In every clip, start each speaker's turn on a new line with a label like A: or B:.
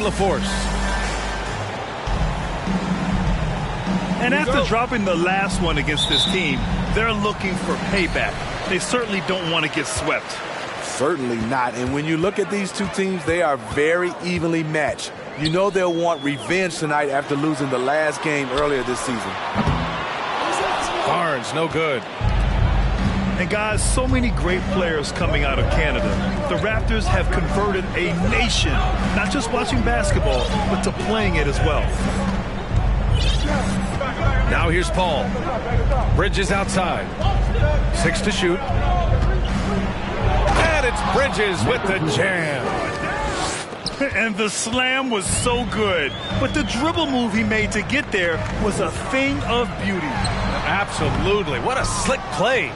A: LaForce.
B: And after dropping the last one against this team, they're looking for payback. They certainly don't want to get swept.
C: Certainly not. And when you look at these two teams, they are very evenly matched. You know they'll want revenge tonight after losing the last game earlier this season.
A: Barnes, no good.
B: And guys, so many great players coming out of Canada. The Raptors have converted a nation, not just watching basketball, but to playing it as well.
A: Now here's Paul. Bridges outside. 6 to shoot. And it's Bridges with the jam.
B: And the slam was so good. But the dribble move he made to get there was a thing of beauty.
A: Absolutely. What a slick play.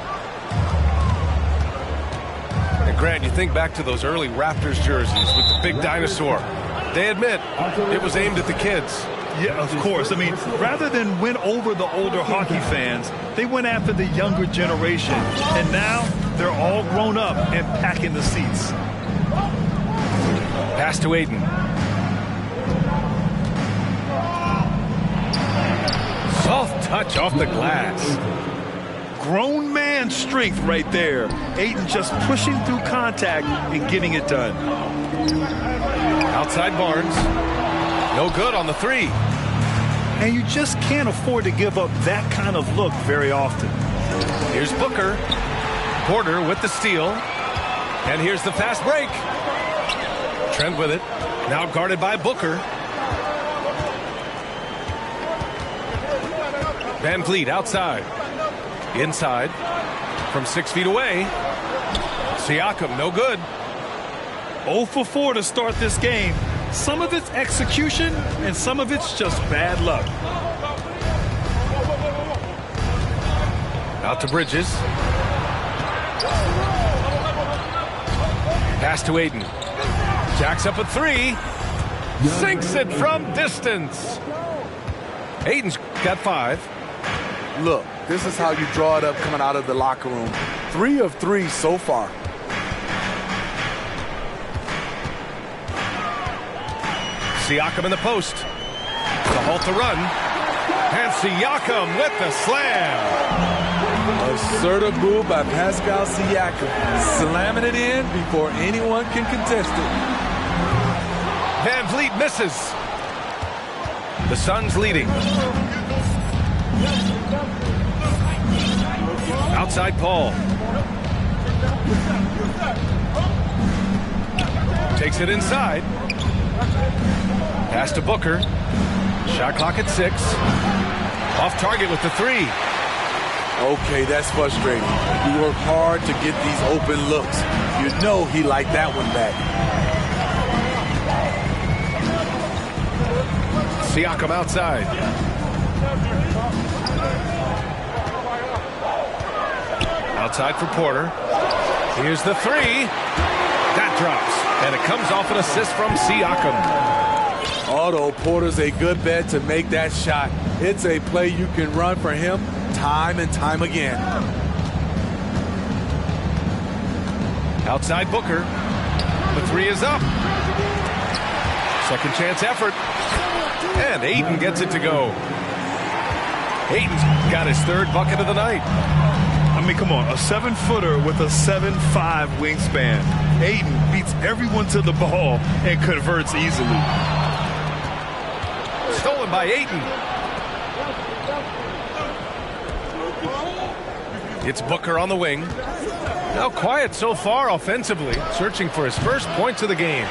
A: And Grant, you think back to those early Raptors jerseys with the big dinosaur. They admit it was aimed at the kids.
B: Yeah, of course. I mean, rather than win over the older hockey fans, they went after the younger generation. And now they're all grown up and packing the seats.
A: Pass to Ayton. Soft touch off the glass.
B: Grown man strength right there. Ayton just pushing through contact and getting it done.
A: Outside Barnes. No good on the 3.
B: And you just can't afford to give up that kind of look very often.
A: Here's Booker. Porter with the steal. And here's the fast break. Trent with it. Now guarded by Booker. Van Vliet outside. Inside. From 6 feet away. Siakam, no good.
B: 0 for 4 to start this game. Some of it's execution, and some of it's just bad luck.
A: Out to Bridges. Pass to Ayton. Jacks up a 3. Sinks it from distance. Ayton's got 5.
C: Look, this is how you draw it up coming out of the locker room. 3 of 3 so far.
A: Siakam in the post. To halt the run. And Siakam with the slam.
C: Assertive move by Pascal Siakam. Slamming it in before anyone can contest it.
A: Van Vliet misses. The Suns leading. Outside Paul. Takes it inside. Pass to Booker. Shot clock at 6. Off target with the 3.
C: Okay, that's frustrating. He worked hard to get these open looks. You know he liked that one back.
A: Siakam outside. Outside for Porter. Here's the 3. That drops. And it comes off an assist from Siakam.
C: Although Porter's a good bet to make that shot, it's a play you can run for him time and time again.
A: Outside Booker. The 3 is up. Second chance effort. And Ayton gets it to go. Ayton's got his 3rd bucket of the night.
B: I mean, come on, a 7-footer with a 7'5" wingspan. Ayton beats everyone to the ball and converts easily.
A: Stolen by Ayton. It's Booker on the wing. Now quiet so far offensively, searching for his first points of the game.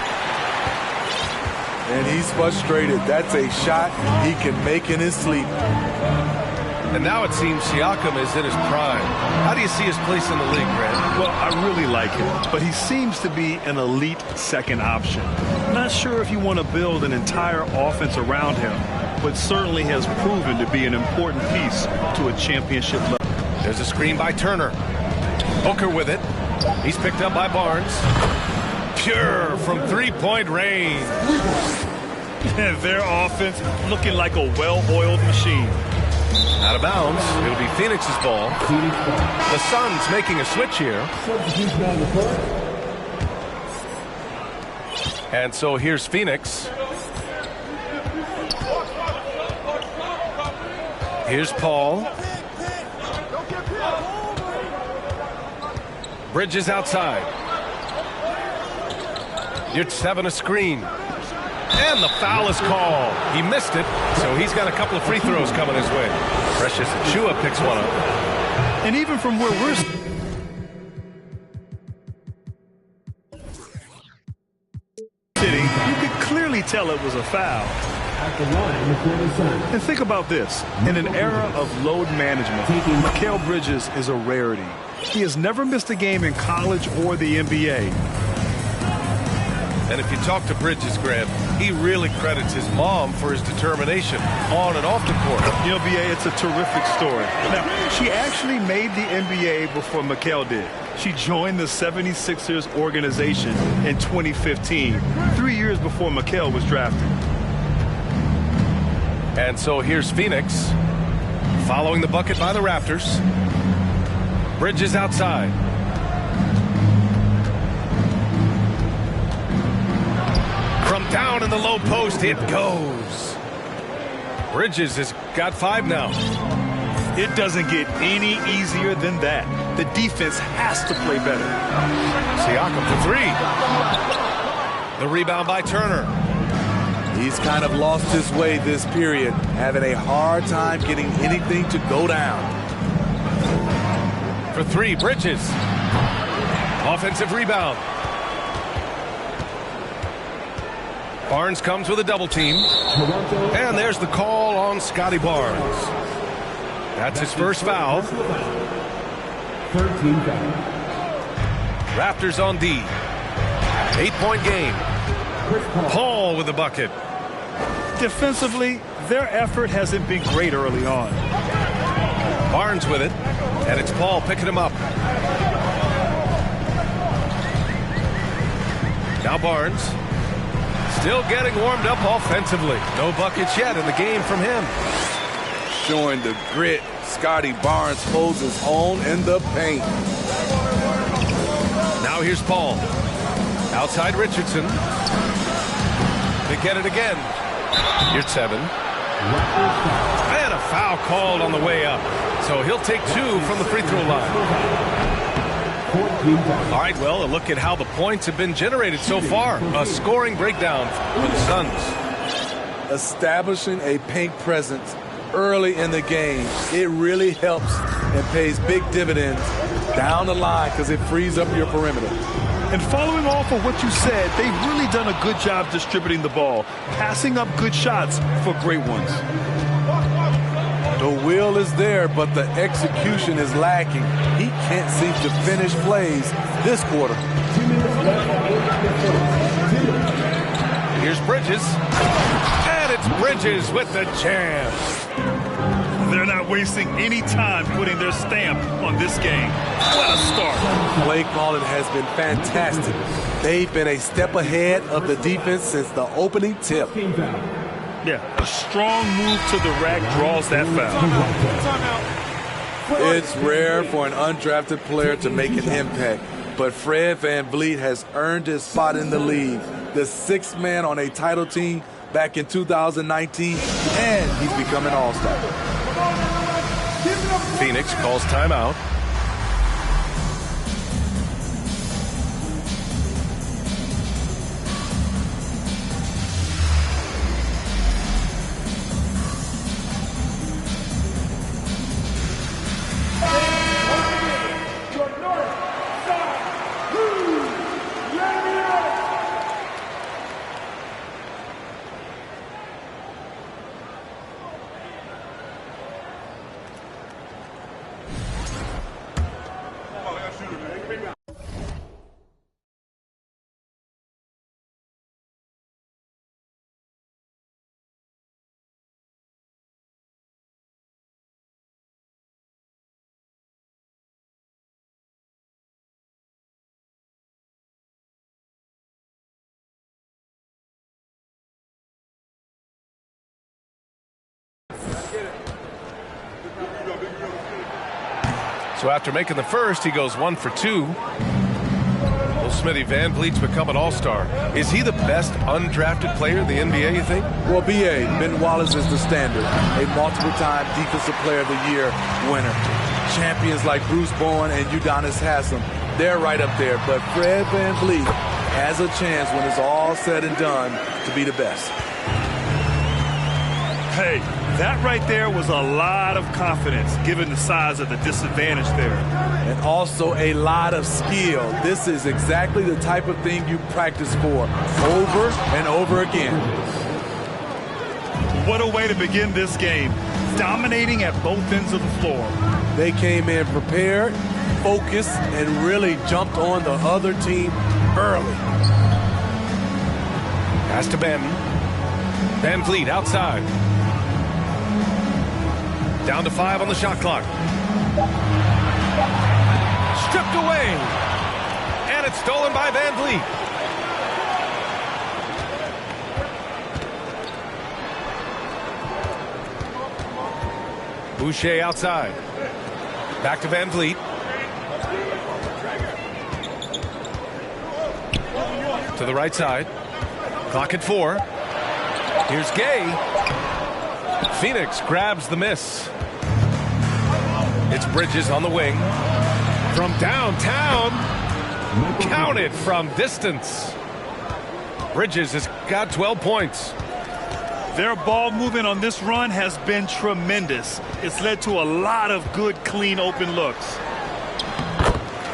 C: And he's frustrated. That's a shot he can make in his sleep.
A: And now it seems Siakam is in his prime. How do you see his place in the league, Grant?
B: Well, I really like him, but he seems to be an elite second option. Not sure if you want to build an entire offense around him, but certainly has proven to be an important piece to a championship level.
A: There's a screen by Turner. Booker with it. He's picked up by Barnes. Pure from 3-point range.
B: And their offense looking like a well-oiled machine.
A: Out of bounds. It'll be Phoenix's ball. The Suns making a switch here. And so here's Phoenix. Here's Paul. Bridges outside. It's having a screen. And the foul is called. He missed it, so he's got a couple of free throws coming his way. Precious Achiuwa picks one up.
B: And even from where we're sitting, you could clearly tell it was a foul. And think about this. In an era of load management, Mikal Bridges is a rarity. He has never missed a game in college or the NBA.
A: And if you talk to Bridges, Grant, he really credits his mom for his determination on and off the court.
B: You know, BA, it's a terrific story. Now, she actually made the NBA before Mikal did. She joined the 76ers organization in 2015, 3 years before Mikal was drafted.
A: And so here's Phoenix following the bucket by the Raptors. Bridges outside. From down in the low post, it goes. Bridges has got 5 now.
B: It doesn't get any easier than that. The defense has to play better.
A: Siakam for 3. The rebound by Turner.
C: He's kind of lost his way this period, having a hard time getting anything to go down.
A: For 3, Bridges. Offensive rebound. Barnes comes with a double team. And there's the call on Scotty Barnes. That's his first foul.
D: 13 foul.
A: Raptors on D. 8-point game. Paul with the bucket.
B: Defensively, their effort hasn't been great early on.
A: Barnes with it. And it's Paul picking him up. Now Barnes. Still getting warmed up offensively. No buckets yet in the game from him.
C: Showing the grit, Scotty Barnes holds his own in the paint.
A: Now here's Paul. Outside Richardson. They get it again. Here's 7. And a foul called on the way up. So he'll take 2 from the free throw line. All right, well, a look at how the points have been generated so far. A scoring breakdown for the Suns.
C: Establishing a paint presence early in the game, it really helps and pays big dividends down the line because it frees up your perimeter.
B: And following off of what you said, they've really done a good job distributing the ball, passing up good shots for great ones.
C: The will is there, but the execution is lacking. He can't seem to finish plays this quarter.
A: Here's Bridges. And it's Bridges with the jam.
B: They're not wasting any time putting their stamp on this game. What a start.
C: Play calling has been fantastic. They've been a step ahead of the defense since the opening tip.
B: Yeah, a strong move to the rack draws that foul.
C: It's rare for an undrafted player to make an impact, but Fred VanVleet has earned his spot in the league. The 6th man on a title team back in 2019, and he's become an all-star.
A: Phoenix calls timeout. So after making the first, he goes 1 for 2. Well, Smitty, Van Vliet's become an all-star. Is he the best undrafted player in the NBA, you think?
C: Well, B.A., Ben Wallace is the standard. A multiple-time Defensive Player of the Year winner. Champions like Bruce Bowen and Udonis Haslem, they're right up there. But Fred Van Vliet has a chance when it's all said and done to be the best.
B: Hey, that right there was a lot of confidence given the size of the disadvantage there.
C: And also a lot of skill. This is exactly the type of thing you practice for over and over again.
B: What a way to begin this game, dominating at both ends of the floor.
C: They came in prepared, focused, and really jumped on the other team early.
A: Pass to Ben. Van Vliet outside. Down to 5 on the shot clock. Stripped away. And it's stolen by Van Vliet. Boucher outside. Back to Van Vliet. To the right side. Clock at 4. Here's Gay. Phoenix grabs the miss. It's Bridges on the wing. From downtown. Counted from distance. Bridges has got 12 points.
B: Their ball movement on this run has been tremendous. It's led to a lot of good, clean, open looks.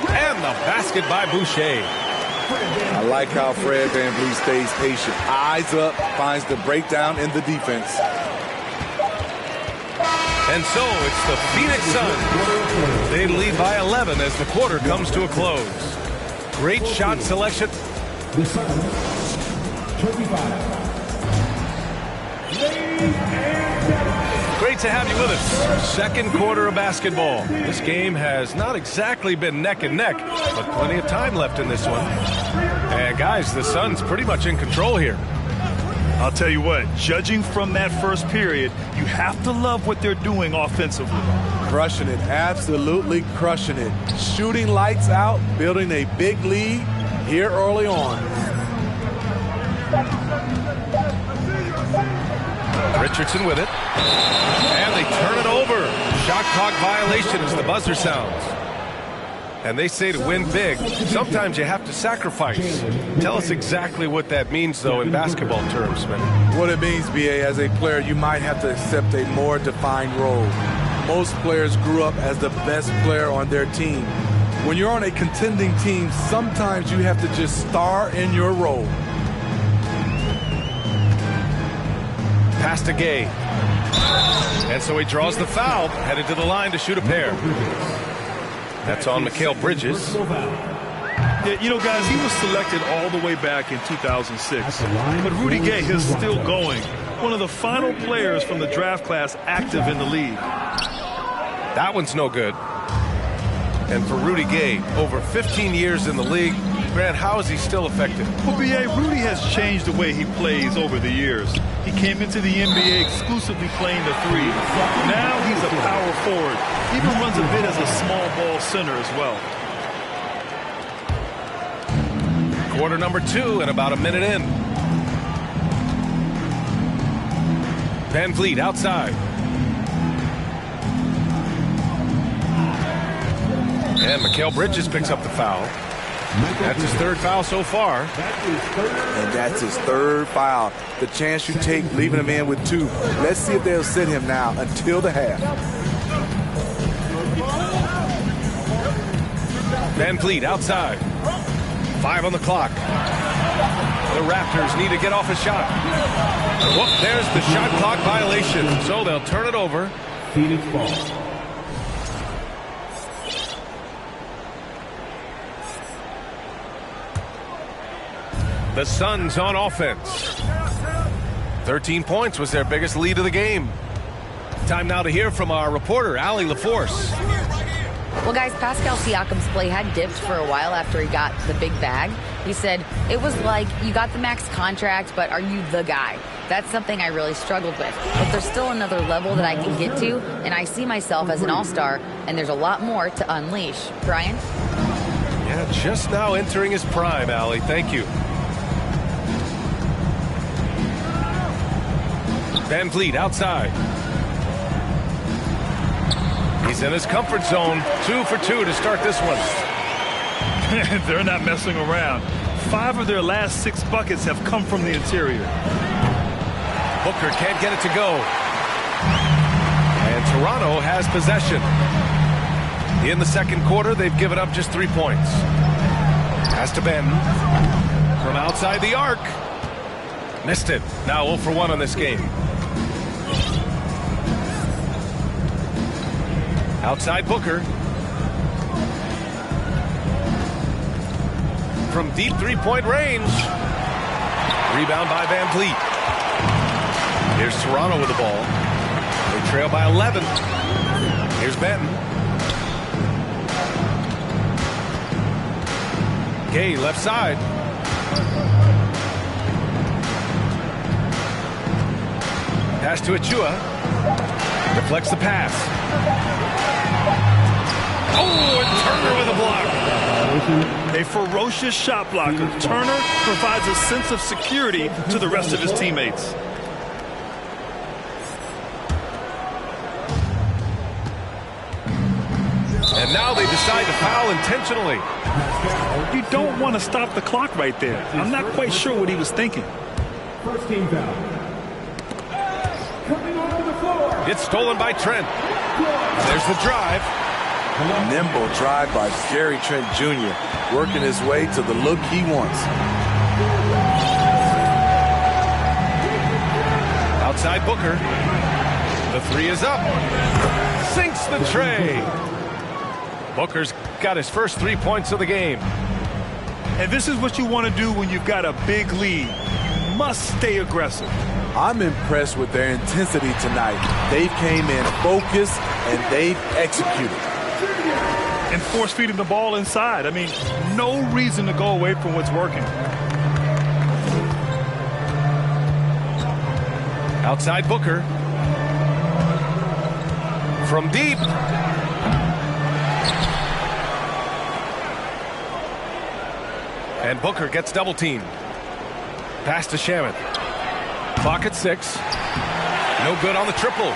A: And the basket by Boucher.
C: I like how Fred Van Vliet stays patient. Eyes up, finds the breakdown in the defense.
A: And so it's the Phoenix Suns. They lead by 11 as the quarter comes to a close. Great shot selection.
D: The Suns, 25.
A: Great to have you with us. Second quarter of basketball. This game has not exactly been neck and neck, but plenty of time left in this one. And guys, the Suns pretty much in control here.
B: I'll tell you what, judging from that first period, you have to love what they're doing offensively.
C: Crushing it, absolutely crushing it. Shooting lights out, building a big lead here early on.
A: Richardson with it. And they turn it over. Shot clock violation as the buzzer sounds. And they say to win big, sometimes you have to sacrifice. Tell us exactly what that means, though, in basketball terms, man.
C: What it means, B.A., as a player, you might have to accept a more defined role. Most players grew up as the best player on their team. When you're on a contending team, sometimes you have to just star in your role.
A: Pass to Gay. And so he draws the foul, headed to the line to shoot a pair. That's on Mikal Bridges.
B: Yeah, you know, guys, he was selected all the way back in 2006. But Rudy Gay is still going. One of the final players from the draft class active in the league.
A: That one's no good. And for Rudy Gay, over 15 years in the league, Grant, how is he still effective?
B: Well, B.A., Rudy has changed the way he plays over the years. He came into the NBA exclusively playing the three. Now he's a power forward. Even runs a bit as a small ball center as well.
A: Quarter number 2 and about a minute in. Van Vliet outside. And Mikal Bridges picks up the foul. That's his third foul so far.
C: And that's his third foul. The chance you take leaving him in with 2. Let's see if they'll sit him now until the half.
A: Van Vliet outside. 5 on the clock. The Raptors need to get off a shot. Whoop, there's the shot clock violation. So they'll turn it over.
D: Phoenix ball.
A: The Suns on offense. 13 points was their biggest lead of the game. Time now to hear from our reporter, Allie LaForce.
E: Well, guys, Pascal Siakam's play had dipped for a while after he got the big bag. He said, it was like, you got the max contract, but are you the guy? That's something I really struggled with. But there's still another level that I can get to, and I see myself as an all-star, and there's a lot more to unleash. Brian?
A: Yeah, just now entering his prime, Allie. Thank you. Van Vliet outside. He's in his comfort zone. 2 for 2 to start this one.
B: They're not messing around. 5 of their last 6 buckets have come from the interior.
A: Booker can't get it to go. And Toronto has possession. In the second quarter, they've given up just 3 points. Pass to Ben. From outside the arc. Missed it. Now 0 for 1 on this game. Outside Booker. From deep three-point range. Rebound by Van Vliet. Here's Toronto with the ball. They trail by 11. Here's Benton. Gay left side. Pass to Achua. Deflects the pass. Oh, and Turner with a block.
B: A ferocious shot blocker. Turner provides a sense of security to the rest of his teammates.
A: And now they decide to foul intentionally.
B: You don't want to stop the clock right there. I'm not quite sure what he was thinking.
D: First team foul. Coming onto the floor.
A: It's stolen by Trent. There's the drive.
C: Nimble drive by Gary Trent Jr. working his way to the look he wants.
A: Outside Booker. The 3 is up. Sinks the tray. Booker's got his first 3 points of the game.
B: And this is what you want to do when you've got a big lead. Must stay aggressive.
C: I'm impressed with their intensity tonight. They came in focused and they've executed.
B: And force feeding the ball inside. I mean, no reason to go away from what's working.
A: Outside Booker. From deep. And Booker gets double teamed. Pass to Shamet. Clock at 6. No good on the triple.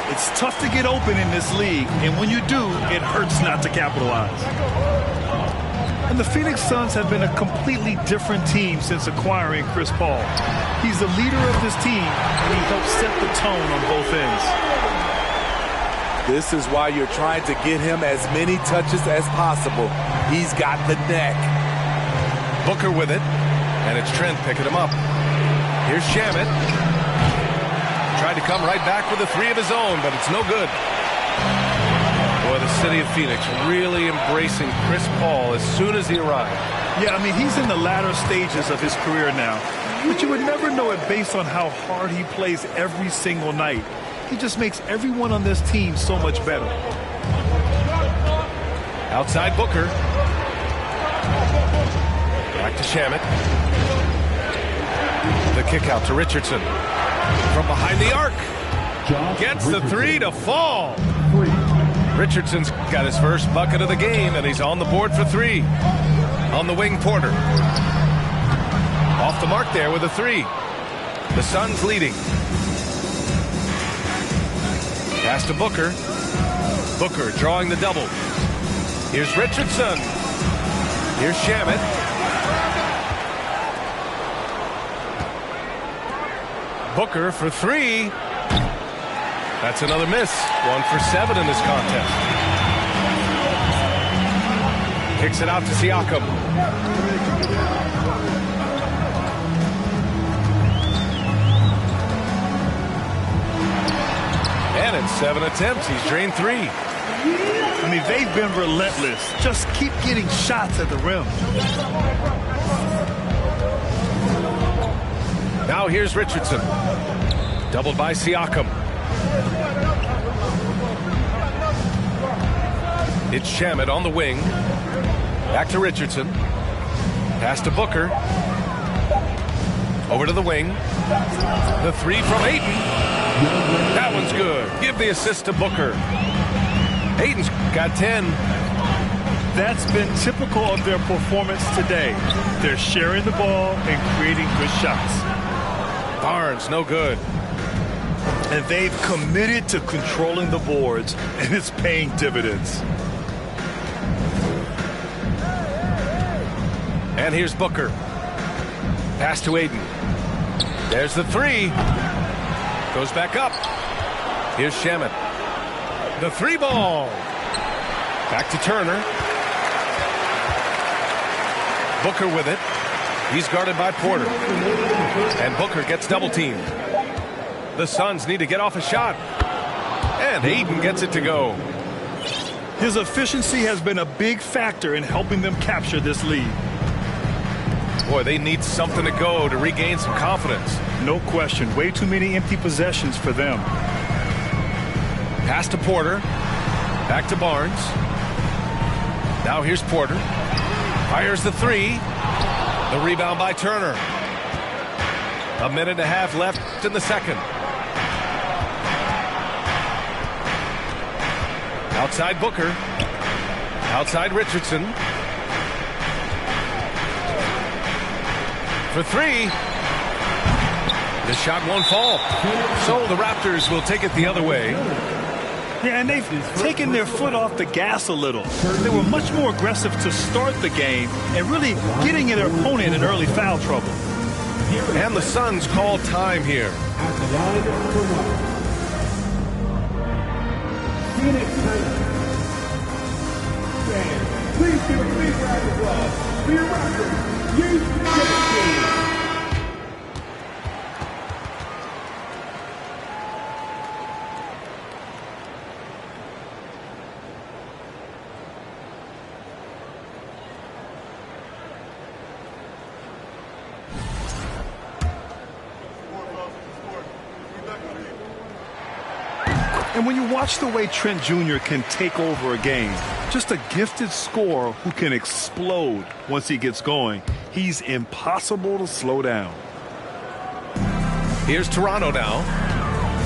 B: It's tough to get open in this league, and when you do, it hurts not to capitalize. And the Phoenix Suns have been a completely different team since acquiring Chris Paul. He's the leader of this team, and he helps set the tone on both ends.
C: This is why you're trying to get him as many touches as possible. He's got the neck.
A: Booker with it, and it's Trent picking him up. Here's Shamet. Tried to come right back with a 3 of his own, but it's no good. Boy, the city of Phoenix really embracing Chris Paul as soon as he arrived.
B: Yeah, I mean, he's in the latter stages of his career now. But you would never know it based on how hard he plays every single night. He just makes everyone on this team so much better.
A: Outside Booker. Back to Shamet. The kick out to Richardson. From behind the arc. Gets the 3 to fall. Richardson's got his first bucket of the game, and he's on the board for 3. On the wing, Porter. Off the mark there with a 3. The Suns leading. Pass to Booker. Booker drawing the double. Here's Richardson. Here's Shamet. Booker for 3. That's another miss. 1 for 7 in this contest. Kicks it out to Siakam. And in 7 attempts, he's drained 3.
B: I mean, they've been relentless. Just keep getting shots at the rim.
A: Now here's Richardson. Doubled by Siakam. It's Shamet on the wing. Back to Richardson. Pass to Booker. Over to the wing. The 3 from Ayton. That one's good. Give the assist to Booker. Ayton's got 10.
B: That's been typical of their performance today. They're sharing the ball and creating good shots.
A: Barnes, no good.
B: And they've committed to controlling the boards, and it's paying dividends.
A: And here's Booker. Pass to Aiden. There's the three. Goes back up. Here's Shamet. The three ball. Back to Turner. Booker with it. He's guarded by Porter. And Booker gets double teamed. The Suns need to get off a shot. And Aiden gets it to go.
B: His efficiency has been a big factor in helping them capture this lead.
A: Boy, they need something to go to regain some confidence.
B: No question. Way too many empty possessions for them.
A: Pass to Porter. Back to Barnes. Now here's Porter. Fires the three. The rebound by Turner. A minute and a half left in the second. Outside Booker. Outside Richardson. For three. The shot won't fall. So the Raptors will take it the other way.
B: Yeah, and they've taken their foot off the gas a little. They were much more aggressive to start the game and really getting their opponent in early foul trouble.
A: And the Suns call time here.
D: At the line for one. Phoenix Suns. Fans, please give a big round of applause for your Raptors. Youth Tennis Team.
B: And when you watch the way Trent Jr. can take over a game, just a gifted scorer who can explode once he gets going, he's impossible to slow down.
A: Here's Toronto now.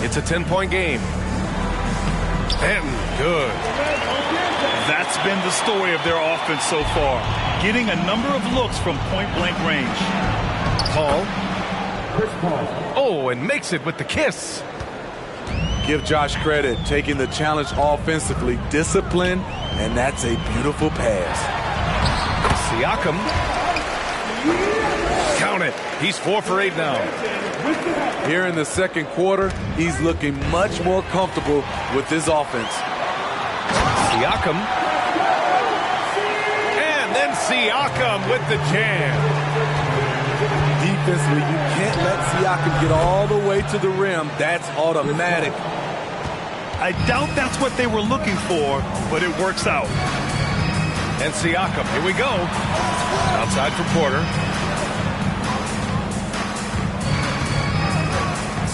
A: It's a 10-point game. And good.
B: That's been the story of their offense so far, getting a number of looks from point-blank range.
A: Paul.
D: Chris Paul.
A: Oh, and makes it with the kiss.
C: Give Josh credit, taking the challenge offensively, discipline, and that's a beautiful pass.
A: Siakam. Count it. He's 4 for 8 now.
C: Here in the second quarter, he's looking much more comfortable with his offense.
A: Siakam. And then Siakam with the jam.
C: Defensively, you can't let Siakam get all the way to the rim. That's automatic.
B: I doubt that's what they were looking for, but it works out.
A: And Siakam, here we go. Outside for Porter.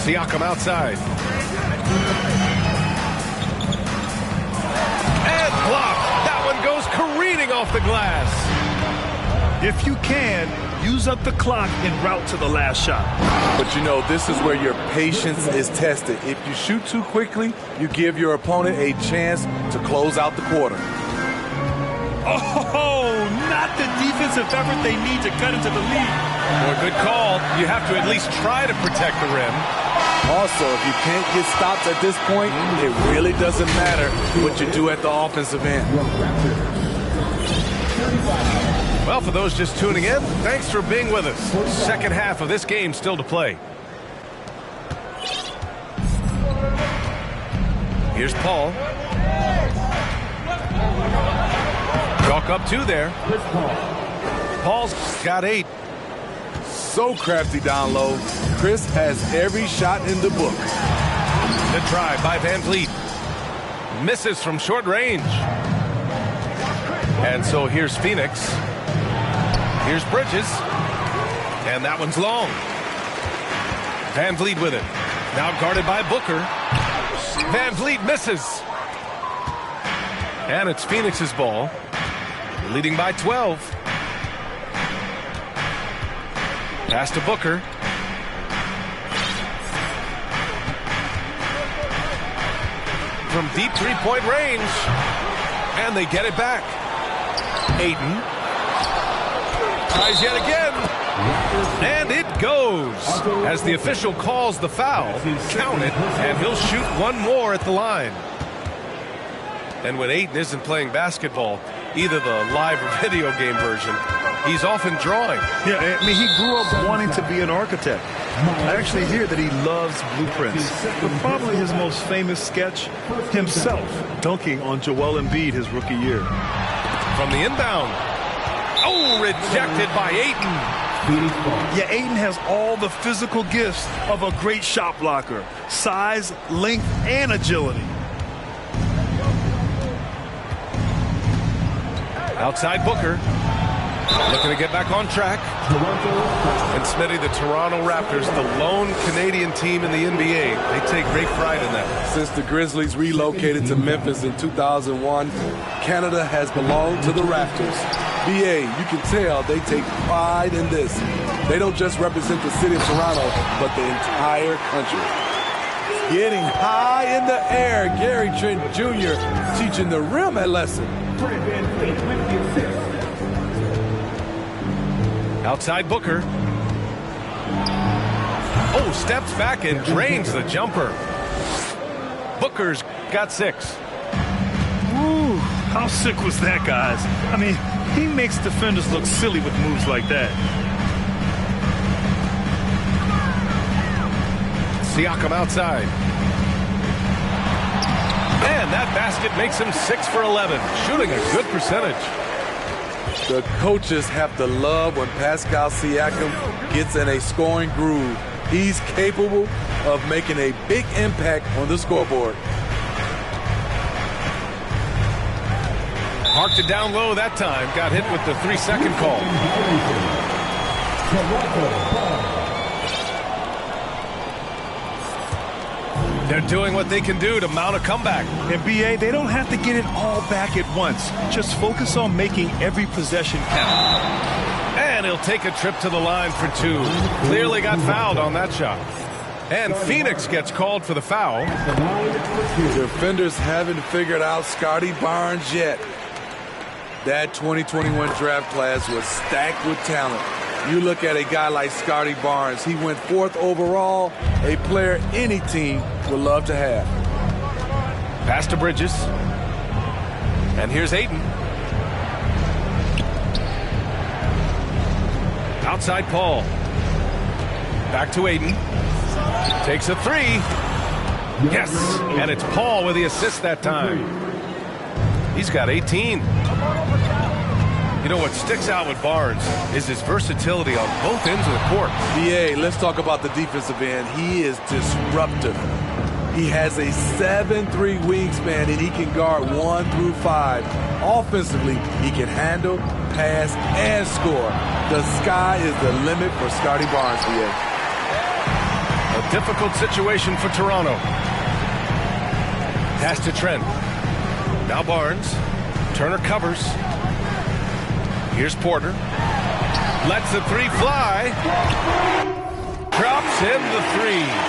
A: Siakam outside. And blocked. That one goes careening off the glass.
B: If you can, use up the clock en route to the last shot.
C: But you know, this is where your patience is tested. If you shoot too quickly, you give your opponent a chance to close out the quarter.
B: Oh, not the defensive effort they need to cut into the lead.
A: Well, good call. You have to at least try to protect the rim.
C: Also, if you can't get stops at this point, it really doesn't matter what you do at the offensive end.
A: Well, for those just tuning in, thanks for being with us. Second half of this game still to play. Here's Paul. Chalk up 2 there. Paul's got 8.
C: So crafty down low. Chris has every shot in the book.
A: The drive by Van Vliet. Misses from short range. And so here's Phoenix. Here's Bridges. And that one's long. Van Vliet with it. Now guarded by Booker. Van Vliet misses. And it's Phoenix's ball. Leading by 12. Pass to Booker. From deep three-point range. And they get it back. Ayton. Tries yet again. And it goes. As the official calls the foul, count it, and he'll shoot one more at the line. And when Ayton isn't playing basketball, either the live or video game version, he's often drawing.
B: Yeah, I mean, he grew up wanting to be an architect. I actually hear that he loves blueprints. But probably his most famous sketch, himself dunking on Joel Embiid his rookie year.
A: From the inbound. Oh, rejected by Ayton.
B: Yeah, Ayton has all the physical gifts of a great shot blocker. Size, length, and agility.
A: Outside Booker. Looking to get back on track. And Smitty, the Toronto Raptors, the lone Canadian team in the NBA. They take great pride in that.
C: Since the Grizzlies relocated to Memphis in 2001, Canada has belonged to the Raptors. BA, you can tell they take pride in this. They don't just represent the city of Toronto, but the entire country. Getting high in the air, Gary Trent Jr. teaching the rim a lesson.
A: Outside Booker. Oh, steps back and drains the jumper. Booker's got 6.
B: Ooh, how sick was that, guys? I mean, he makes defenders look silly with moves like that.
A: Siakam outside. And that basket makes him 6 for 11, shooting a good percentage.
C: The coaches have to love when Pascal Siakam gets in a scoring groove. He's capable of making a big impact on the scoreboard.
A: Marked it down low that time. Got hit with the 3-second call. They're doing what they can do to mount a comeback.
B: And BA, they don't have to get it all back at once. Just focus on making every possession count.
A: And he'll take a trip to the line for 2. Clearly got fouled on that shot. And Phoenix gets called for the foul.
C: Defenders haven't figured out Scotty Barnes yet. That 2021 draft class was stacked with talent. You look at a guy like Scotty Barnes, he went 4th overall, a player any team would love to have.
A: Pass to Bridges. And here's Ayton. Outside Paul. Back to Ayton. Takes a 3. Yes, and it's Paul with the assist that time. He's got 18. You know, what sticks out with Barnes is his versatility on both ends of the court.
C: BA, let's talk about the defensive end. He is disruptive. He has a 7'3" wingspan, and he can guard 1 through 5. Offensively, he can handle, pass, and score. The sky is the limit for Scotty Barnes, BA.
A: A difficult situation for Toronto. Pass to Trent. Now Barnes. Turner covers. Here's Porter. Lets the 3 fly. Drops in the 3.